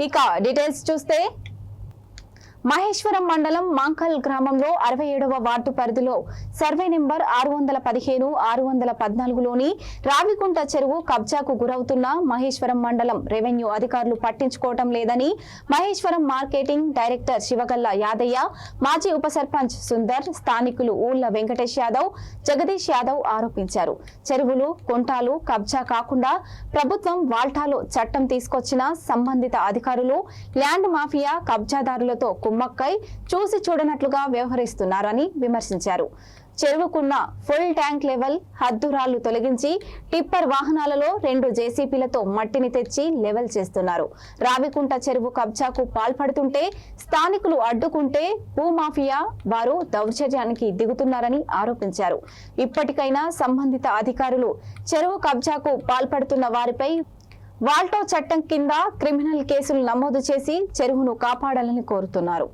ఇక డీటెయిల్స్ చూస్తే మహేశ్వరం మండలం మాంకల్ గ్రామంలో 67వ వార్డు పరిధిలో సర్వే నెంబర్ 615, 614లోని రావికుంట చెరువు కబ్జాకు గురవుతున్న మహేశ్వరం మండలం రెవెన్యూ అధికారులు పట్టించుకోవటం లేదని మహేశ్వరం మార్కెటింగ్ డైరెక్టర్ శివగల్ల యాదయ్య, మాజీ ఉప సర్పంచ్ సుందర్, స్థానికులు ఊళ్ల వెంకటేష్ యాదవ్, జగదీష్ యాదవ్ ఆరోపించారు. చెరువులు, కుంటాలు కబ్జా కాకుండా ప్రభుత్వం వాల్టాలో చట్టం తీసుకొచ్చిన సంబంధిత అధికారులు ల్యాండ్ మాఫియా కబ్జాదారులతో కుమ్మక్కై చూసి చూడనట్లుగా వ్యవహరిస్తున్నారని విమర్శించారు. చెరువుకున్న ఫుల్ ట్యాంక్ లెవెల్ హద్దురాళ్లు తొలగించి టిప్పర్ వాహనాలలో 2 జేసీపీలతో మట్టిని తెచ్చి లెవెల్ చేస్తున్నారు. రావికుంట చెరువు కబ్జాకు పాల్పడుతుంటే స్థానికులు అడ్డుకుంటే భూమాఫియా వారు దౌర్జన్యానికి దిగుతున్నారని ఆరోపించారు. ఇప్పటికైనా సంబంధిత అధికారులు చెరువు కబ్జాకు పాల్పడుతున్న వారిపై వాల్టో చట్టం కింద క్రిమినల్ కేసులు నమోదు చేసి చెరువును కాపాడాలని కోరుతున్నారు.